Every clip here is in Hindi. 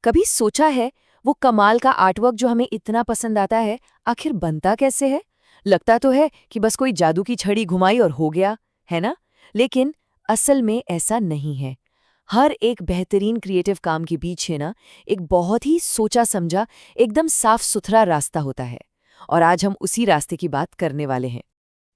कभी सोचा है वो कमाल का आर्टवर्क जो हमें इतना पसंद आता है आखिर बनता कैसे है? लगता तो है कि बस कोई जादू की छड़ी घुमाई और हो गया, है ना? लेकिन असल में ऐसा नहीं है। हर एक बेहतरीन क्रिएटिव काम के पीछे ना एक बहुत ही सोचा समझा, एकदम साफ सुथरा रास्ता होता है। और आज हम उसी रास्ते की बात करने वाले हैं।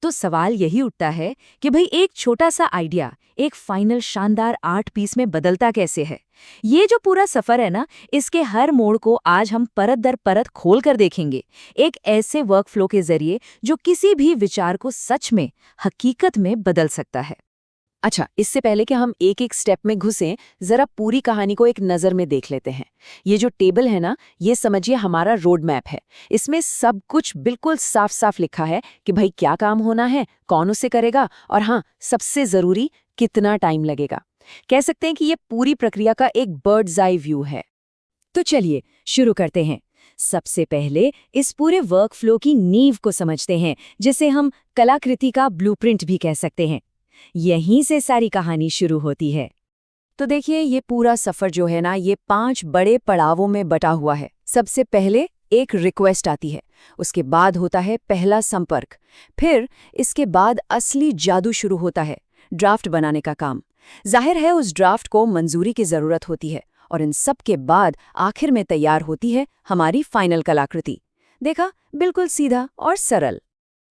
तो सवाल यही उठता है कि भाई एक छोटा सा आइडिया एक फाइनल शानदार आर्ट पीस में बदलता कैसे है। ये जो पूरा सफर है ना, इसके हर मोड़ को आज हम परत दर परत खोल कर देखेंगे, एक ऐसे वर्कफ्लो के जरिए जो किसी भी विचार को सच में हकीकत में बदल सकता है। अच्छा, इससे पहले कि हम एक एक स्टेप में घुसें, जरा पूरी कहानी को एक नज़र में देख लेते हैं। ये जो टेबल है ना, ये समझिए हमारा रोड मैप है। इसमें सब कुछ बिल्कुल साफ साफ लिखा है कि भाई क्या काम होना है, कौन उसे करेगा, और हाँ, सबसे ज़रूरी कितना टाइम लगेगा। कह सकते हैं कि ये पूरी प्रक्रिया का एक बर्ड्स आई व्यू है। तो चलिए शुरू करते हैं। सबसे पहले इस पूरे वर्कफ्लो की नींव को समझते हैं, जिसे हम कलाकृति का ब्लूप्रिंट भी कह सकते हैं। यहीं से सारी कहानी शुरू होती है। तो देखिए, ये पूरा सफ़र जो है ना, ये 5 बड़े पड़ावों में बटा हुआ है। सबसे पहले एक रिक्वेस्ट आती है, उसके बाद होता है पहला संपर्क, फिर इसके बाद असली जादू शुरू होता है, ड्राफ्ट बनाने का काम। जाहिर है उस ड्राफ्ट को मंजूरी की ज़रूरत होती है, और इन सब के बाद आखिर में तैयार होती है हमारी फाइनल कलाकृति। देखा, बिल्कुल सीधा और सरल।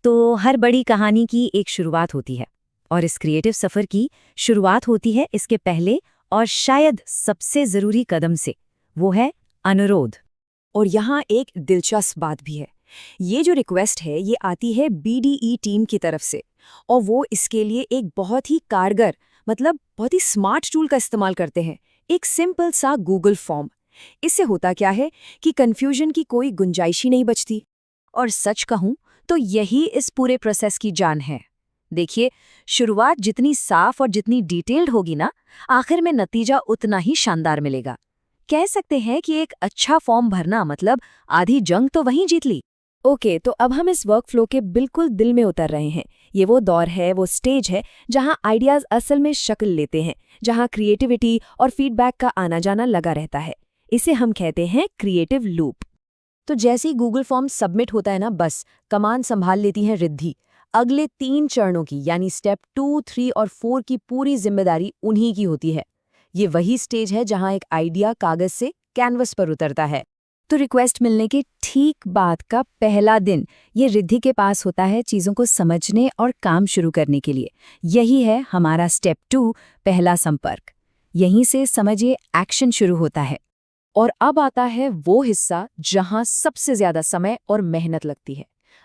तो हर बड़ी कहानी की एक शुरुआत होती है, और इस क्रिएटिव सफ़र की शुरुआत होती है इसके पहले और शायद सबसे ज़रूरी कदम से, वो है अनुरोध। और यहाँ एक दिलचस्प बात भी है। ये जो रिक्वेस्ट है, ये आती है BDE टीम की तरफ से, और वो इसके लिए एक बहुत ही कारगर, मतलब बहुत ही स्मार्ट टूल का इस्तेमाल करते हैं, एक सिंपल सा गूगल फॉर्म। इससे होता क्या है कि कन्फ्यूजन की कोई गुंजाइश ही नहीं बचती। और सच कहूँ तो यही इस पूरे प्रोसेस की जान है। देखिए, शुरुआत जितनी साफ और जितनी डिटेल्ड होगी ना, आखिर में नतीजा उतना ही शानदार मिलेगा। कह सकते हैं कि एक अच्छा फॉर्म भरना मतलब आधी जंग तो वहीं जीत ली। ओके, तो अब हम इस वर्कफ्लो के बिल्कुल दिल में उतर रहे हैं। ये वो दौर है, वो स्टेज है जहाँ आइडियाज़ असल में शक्ल लेते हैं, जहाँ क्रिएटिविटी और फीडबैक का आना जाना लगा रहता है। इसे हम कहते हैं क्रिएटिव लूप। तो जैसे ही गूगल फॉर्म सबमिट होता है ना, बस कमान संभाल लेती है रिद्धि। अगले 3 चरणों की, यानी स्टेप 2, 3 और 4 की पूरी जिम्मेदारी उन्हीं की होती है। ये वही स्टेज है जहां एक आइडिया कागज से कैनवस पर उतरता है। तो रिक्वेस्ट मिलने के ठीक बाद का पहला दिन ये रिद्धि के पास होता है चीज़ों को समझने और काम शुरू करने के लिए। यही है हमारा स्टेप 2, पहला संपर्क। यहीं से समझिए एक्शन शुरू होता है। और अब आता है वो हिस्सा जहां सबसे ज्यादा समय और मेहनत लगती है।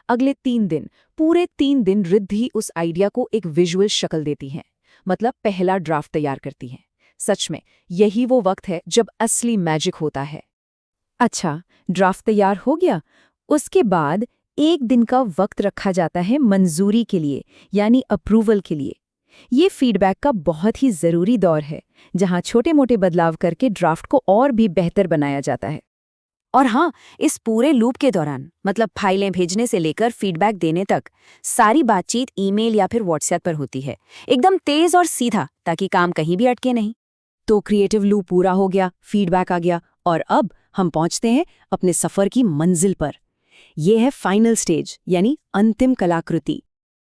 अगले 3 दिन, पूरे 3 दिन रिद्धि उस आइडिया को एक विजुअल शक्ल देती हैं, मतलब पहला ड्राफ्ट तैयार करती हैं। सच में यही वो वक्त है जब असली मैजिक होता है। अच्छा, ड्राफ्ट तैयार हो गया। उसके बाद 1 दिन का वक्त रखा जाता है मंजूरी के लिए, यानी अप्रूवल के लिए। ये फीडबैक का बहुत ही ज़रूरी दौर है, जहां छोटे-मोटे बदलाव करके ड्राफ्ट को और भी बेहतर बनाया जाता है। और हाँ, इस पूरे लूप के दौरान, मतलब फाइलें भेजने से लेकर फीडबैक देने तक, सारी बातचीत ईमेल या फिर व्हाट्सएप पर होती है, एकदम तेज और सीधा, ताकि काम कहीं भी अटके नहीं। तो क्रिएटिव लूप पूरा हो गया, फीडबैक आ गया, और अब हम पहुंचते हैं अपने सफर की मंजिल पर। यह है फाइनल स्टेज, यानी अंतिम कलाकृति।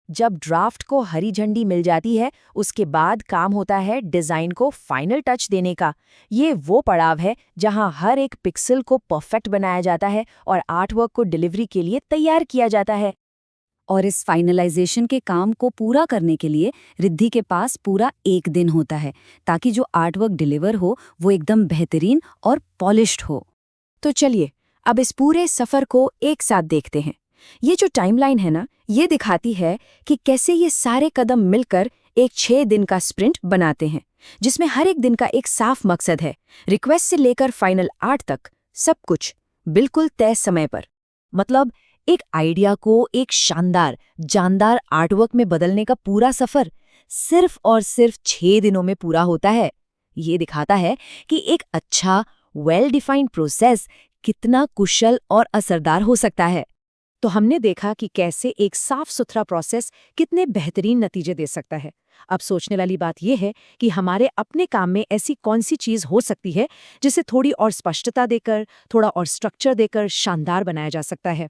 जब ड्राफ्ट को हरी झंडी मिल जाती है, उसके बाद काम होता है डिजाइन को फाइनल टच देने का। ये वो पड़ाव है जहां हर एक पिक्सल को परफेक्ट बनाया जाता है और आर्टवर्क को डिलीवरी के लिए तैयार किया जाता है। और इस फाइनलाइजेशन के काम को पूरा करने के लिए रिद्धि के पास पूरा 1 दिन होता है, ताकि जो आर्टवर्क डिलीवर हो वो एकदम बेहतरीन और पॉलिश्ड हो। तो चलिए अब इस पूरे सफर को एक साथ देखते हैं। ये जो टाइमलाइन है ना, ये दिखाती है कि कैसे ये सारे कदम मिलकर एक 6 दिन का स्प्रिंट बनाते हैं, जिसमें हर एक दिन का एक साफ मकसद है। रिक्वेस्ट से लेकर फाइनल आर्ट तक सब कुछ बिल्कुल तय समय पर। मतलब एक आइडिया को एक शानदार, जानदार आर्टवर्क में बदलने का पूरा सफर सिर्फ और सिर्फ 6 दिनों में पूरा होता है। ये दिखाता है कि एक अच्छा, वेल डिफाइंड प्रोसेस कितना कुशल और असरदार हो सकता है। तो हमने देखा कि कैसे एक साफ सुथरा प्रोसेस कितने बेहतरीन नतीजे दे सकता है। अब सोचने वाली बात यह है कि हमारे अपने काम में ऐसी कौन सी चीज हो सकती है जिसे थोड़ी और स्पष्टता देकर, थोड़ा और स्ट्रक्चर देकर शानदार बनाया जा सकता है।